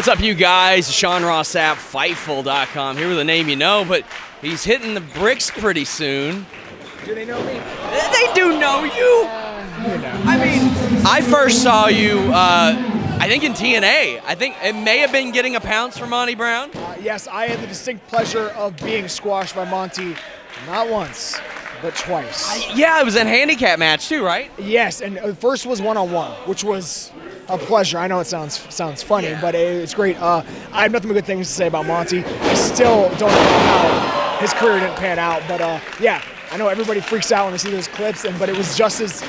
What's up, you guys? Sean Ross Sapp, Fightful.com. Here with a name you know, but he's hitting the bricks pretty soon. Do they know me? They do know you. I mean, I first saw you, I think in TNA. I think it may have been getting a pounce from Monty Brown. Yes, I had the distinct pleasure of being squashed by Monty, not once, but twice. Yeah, it was a handicap match too, right? Yes, and the first was one-on-one, which was a pleasure. I know it sounds funny, but it's great. I have nothing but good things to say about Monty. I still don't know how his career didn't pan out, but yeah, I know everybody freaks out when they see those clips, but it was just as,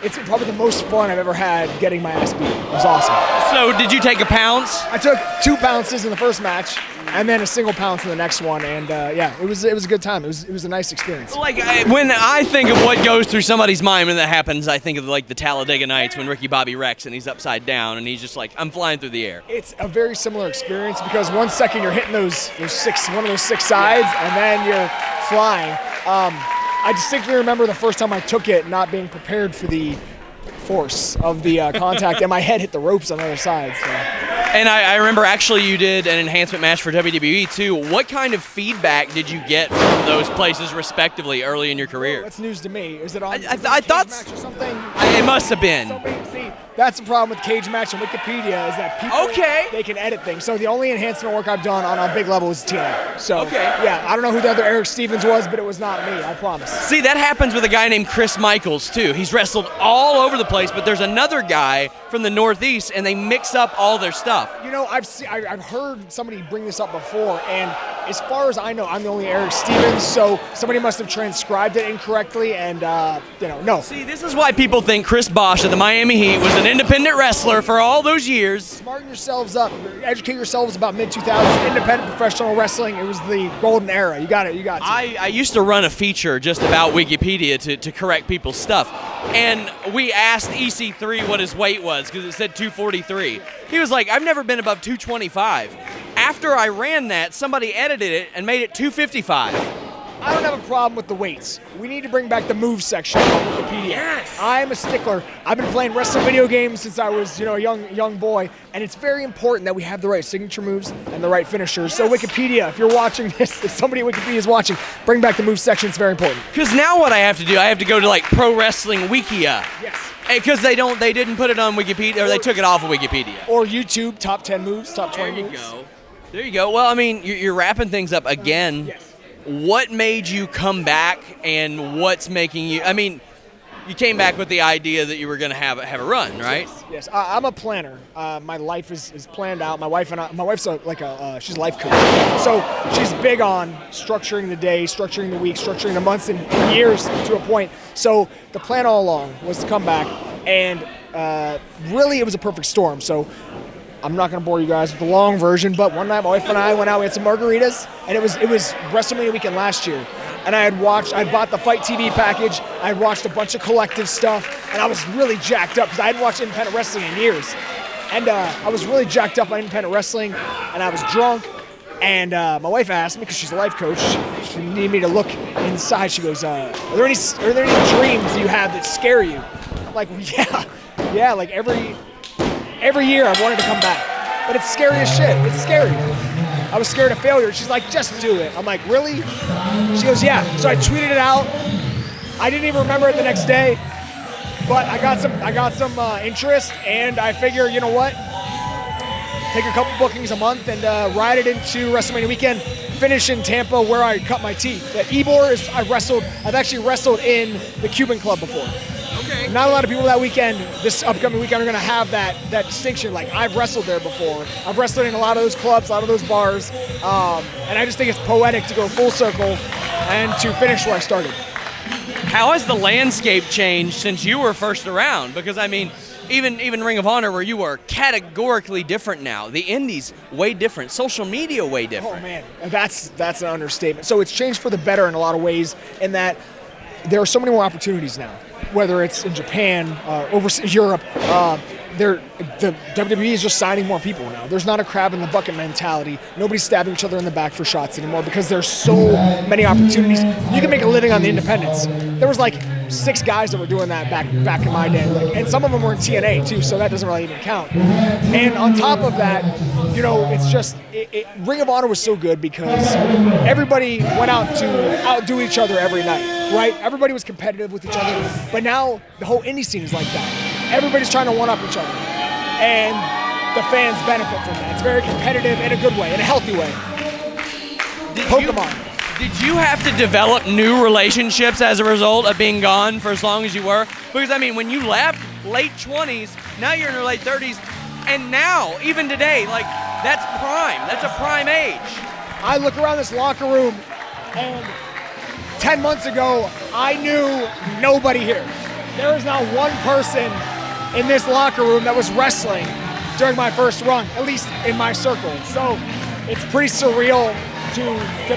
it's probably the most fun I've ever had getting my ass beat. It was awesome. So did you take a pounce? I took 2 pounces in the first match, and then a single pounce in the next one, and yeah, it was a good time. It was a nice experience. Like when I think of what goes through somebody's mind when that happens, I think of like the Talladega Nights when Ricky Bobby wrecks and he's upside down and he's just like, I'm flying through the air. It's a very similar experience because 1 second you're hitting one of those 6 sides, and then you're flying. I distinctly remember the first time I took it, not being prepared for the force of the contact, and my head hit the ropes on the other side. So. And I remember actually you did an enhancement match for WWE too. What kind of feedback did you get from those places respectively early in your career? That's news to me. Is it on I thought match or something? It must have been. See, that's the problem with Cage Match and Wikipedia is that people, they can edit things. So the only enhancement work I've done on a big level is TNA. So yeah, I don't know who the other Erick Stevens was, but it was not me, I promise. See, that happens with a guy named Chris Michaels too. He's wrestled all over the place, but there's another guy from the Northeast and they mix up all their stuff. You know, I've heard somebody bring this up before, and as far as I know, I'm the only Erick Stevens, so somebody must have transcribed it incorrectly, and you know, no. See, this is why people think Chris Bosch of the Miami Heat was an independent wrestler for all those years. Smarten yourselves up. Educate yourselves about mid-2000s independent professional wrestling. It was the golden era. You got it. You got it. I used to run a feature just about Wikipedia to correct people's stuff, and we asked EC3 what his weight was because it said 243. He was like, I've never been above 225. After I ran that, somebody edited it and made it 255. I don't have a problem with the weights. We need to bring back the moves section on Wikipedia. Yes. I'm a stickler. I've been playing wrestling video games since I was, a young boy, and it's very important that we have the right signature moves and the right finishers. Yes. So Wikipedia, if you're watching this, if somebody at Wikipedia is watching, bring back the moves section. It's very important. Because now what I have to do, I have to go to like Pro Wrestling Wikia. Yes. Because they didn't put it on Wikipedia, or they took it off of Wikipedia. Or YouTube, top 10 moves, top 20 moves. There you go. Well, I mean, you're wrapping things up again. Yes. What made you come back, and what's making you? I mean, you came back with the idea that you were going to have a run, right? Yes. I'm a planner. My life is planned out. My wife's she's a life coach, so she's big on structuring the day, structuring the week, structuring the months and years to a point. So the plan all along was to come back, and really it was a perfect storm. So I'm not going to bore you guys with the long version, but one night my wife and I went out, we had some margaritas, and it was WrestleMania weekend last year. And I bought the Fight TV package, I had watched a bunch of collective stuff, and I was really jacked up because I hadn't watched independent wrestling in years. And I was really jacked up on independent wrestling, and I was drunk, and my wife asked me, because she's a life coach, she needed me to look inside. She goes, are there any dreams that you have that scare you? I'm like, well, yeah, like every year I wanted to come back, but it's scary as shit. It's scary. I was scared of failure. She's like, just do it. I'm like, really? She goes, yeah. So I tweeted it out. I didn't even remember it the next day, but I got some interest, and I figure, you know what? Take a couple bookings a month and ride it into WrestleMania weekend. Finish in Tampa where I cut my teeth. At Ybor, I've actually wrestled in the Cuban Club before. Okay. Not a lot of people that weekend, this upcoming weekend, are going to have that distinction. Like, I've wrestled there before. I've wrestled in a lot of those clubs, a lot of those bars, and I just think it's poetic to go full circle and to finish where I started. How has the landscape changed since you were first around? Because, I mean, even Ring of Honor, where you were, categorically different now. The indies, way different. Social media, way different. Oh, man. That's an understatement. So it's changed for the better in a lot of ways in that there are so many more opportunities now, whether it's in Japan, overseas, Europe. The WWE is just signing more people now. There's not a crab in the bucket mentality. Nobody's stabbing each other in the back for shots anymore because there's so many opportunities. You can make a living on the independents. There was like 6 guys that were doing that back in my day, and some of them were in TNA too, so that doesn't really even count. And on top of that, it's just Ring of Honor was so good because everybody went out to outdo each other every night, right? Everybody was competitive with each other, but now the whole indie scene is like that. Everybody's trying to one-up each other, and the fans benefit from that. It's very competitive in a good way, in a healthy way. Pokemon. Did you have to develop new relationships as a result of being gone for as long as you were? Because, I mean, when you left, late 20s, now you're in your late 30s, and now, even today, like, that's prime. That's a prime age. I look around this locker room, and 10 months ago, I knew nobody here. There is not one person in this locker room that was wrestling during my first run, at least in my circle. So it's pretty surreal to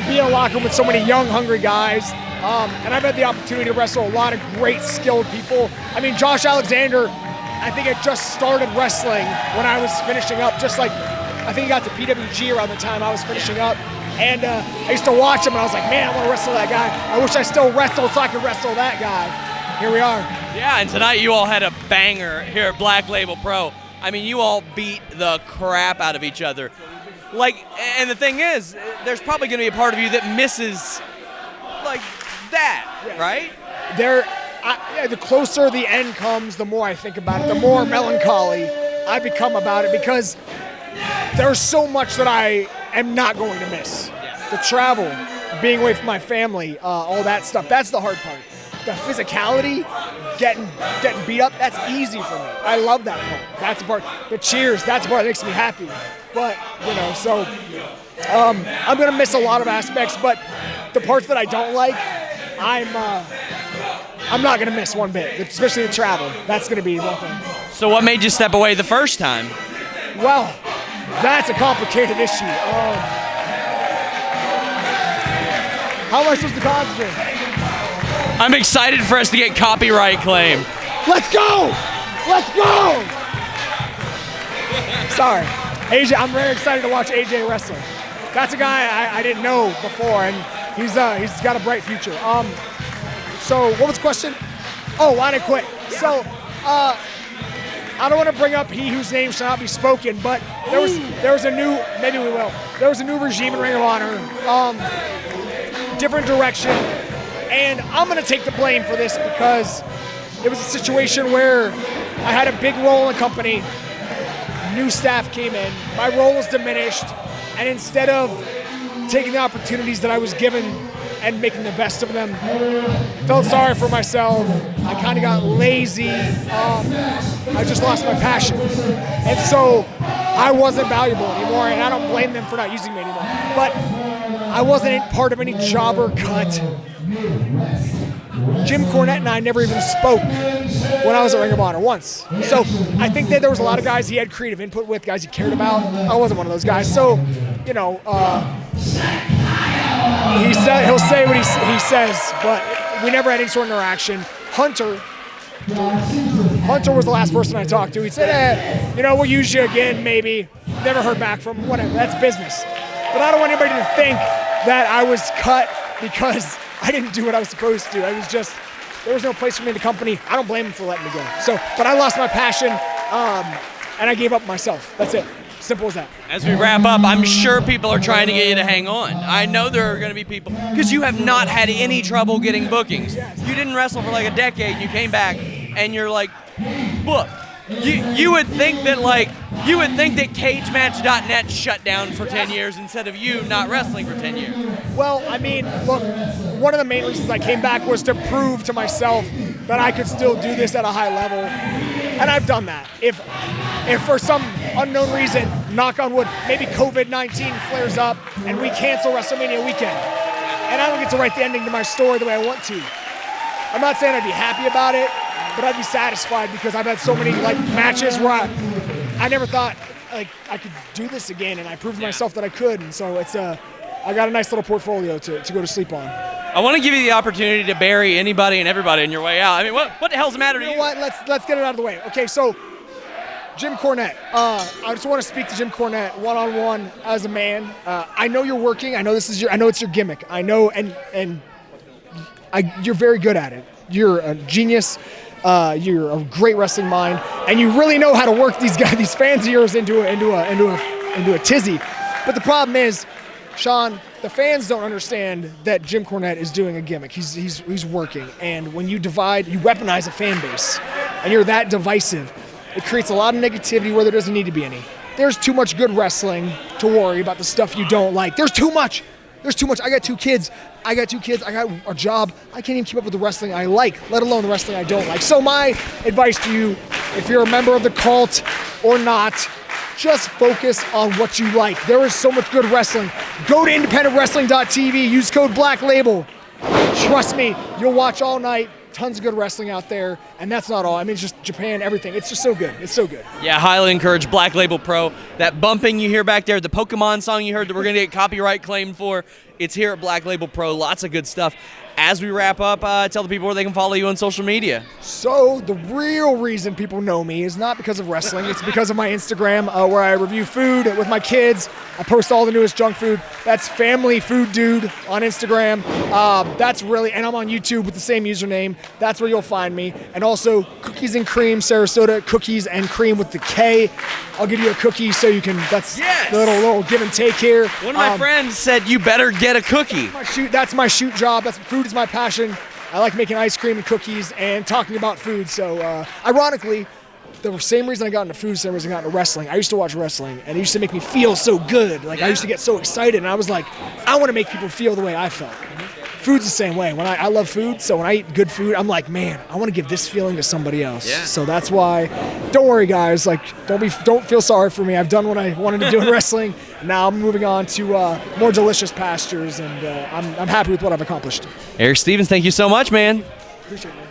be in a locker room with so many young, hungry guys. And I've had the opportunity to wrestle a lot of great, skilled people. I mean, Josh Alexander, I think had just started wrestling when I was finishing up, just like, I think he got to PWG around the time I was finishing up. And I used to watch him, and I was like, man, I want to wrestle that guy. I wish I still wrestled so I could wrestle that guy. Here we are. Yeah, and tonight you all had a banger here at Black Label Pro. I mean, you all beat the crap out of each other. Like, and the thing is, there's probably going to be a part of you that misses, like, that, right? The closer the end comes, the more I think about it, the more melancholy I become about it, because there's so much that I am not going to miss. The travel, being away from my family, all that stuff, that's the hard part. The physicality, getting beat up, that's easy for me. I love that part. That's the part. The cheers, that's the part that makes me happy. But, so I'm going to miss a lot of aspects, but the parts that I don't like, I'm not going to miss one bit, especially the travel. That's going to be one thing. So what made you step away the first time? Well, that's a complicated issue. How am I supposed to concentrate? I'm excited for us to get copyright claim. Let's go! Let's go! Sorry. AJ, I'm very excited to watch AJ wrestle. That's a guy I didn't know before, and he's got a bright future. So what was the question? Oh, why did I quit? Yeah. So I don't want to bring up he whose name shall not be spoken, but there was a new, maybe we will. There was a new regime in Ring of Honor, different direction, and I'm going to take the blame for this because it was a situation where I had a big role in the company. New staff came in, my role was diminished, and instead of taking the opportunities that I was given and making the best of them, felt sorry for myself. I kind of got lazy. I just lost my passion. And so I wasn't valuable anymore, and I don't blame them for not using me anymore. But I wasn't part of any jobber cut. Jim Cornette and I never even spoke when I was at Ring of Honor once. So I think that there was a lot of guys he had creative input with, guys he cared about. I wasn't one of those guys. So, he'll say what he says, but we never had any sort of interaction. Hunter was the last person I talked to. He said, we'll use you again, maybe. Never heard back from him, whatever, that's business. But I don't want anybody to think that I was cut because I didn't do what I was supposed to. There was no place for me in the company. I don't blame him for letting me go. But I lost my passion, and I gave up myself. That's it. Simple as that. As we wrap up, I'm sure people are trying to get you to hang on. I know there are going to be people, because you have not had any trouble getting bookings. You didn't wrestle for like a decade, and you came back, and you're like, booked. You would think that CageMatch.net shut down for 10 years instead of you not wrestling for 10 years. Well, I mean, look, one of the main reasons I came back was to prove to myself that I could still do this at a high level, and I've done that. If for some unknown reason, knock on wood, maybe COVID-19 flares up and we cancel WrestleMania weekend, and I don't get to write the ending to my story the way I want to, I'm not saying I'd be happy about it, but I'd be satisfied because I've had so many matches where I never thought I could do this again, and I proved to myself that I could, and so I got a nice little portfolio to go to sleep on. I want to give you the opportunity to bury anybody and everybody on your way out. I mean, what the hell's the matter to you? You know what? Let's get it out of the way. Okay, so Jim Cornette. I just want to speak to Jim Cornette one-on-one as a man. I know you're working. I know it's your gimmick. I know, and you're very good at it. you're a genius. You're a great wrestling mind, and you really know how to work these fans of yours into a tizzy. But the problem is, Sean, the fans don't understand that Jim Cornette is doing a gimmick. He's working, and when you divide, you weaponize a fan base, and you're that divisive. It creates a lot of negativity where there doesn't need to be any. There's too much good wrestling to worry about the stuff you don't like. There's too much. I got 2 kids. I got a job. I can't even keep up with the wrestling I like, let alone the wrestling I don't like. So my advice to you, if you're a member of the cult or not, just focus on what you like. There is so much good wrestling. Go to independentwrestling.tv, use code Black Label. Trust me, you'll watch all night. Tons of good wrestling out there, and that's not all. I mean, it's just Japan, everything. It's just so good. It's so good. Yeah, highly encourage Black Label Pro. That bumping you hear back there, the Pokemon song you heard that we're going to get copyright claimed for, it's here at Black Label Pro. Lots of good stuff. As we wrap up, tell the people where they can follow you on social media. So the real reason people know me is not because of wrestling. It's because of my Instagram, where I review food with my kids. I post all the newest junk food. That's Family Food Dude on Instagram. That's really, and I'm on YouTube with the same username. That's where you'll find me. And also Cookies and Cream, Sarasota, Cookies and Cream with the K. I'll give you a cookie so you can, that's yes. the little give and take here. One of my friends said you better get a cookie. That's my shoot job. Food is my passion. I like making ice cream and cookies and talking about food. So ironically, the same reason I got into food, the same reason I got into wrestling. I used to watch wrestling, and it used to make me feel so good. Like, I used to get so excited, and I was like, I want to make people feel the way I felt. Food's the same way. When I love food, so when I eat good food, I'm like, man, I want to give this feeling to somebody else. Yeah. So that's why, don't worry, guys. Like, don't feel sorry for me. I've done what I wanted to do in wrestling. Now I'm moving on to more delicious pastures, and I'm happy with what I've accomplished. Erick Stevens, thank you so much, man. Appreciate it, man.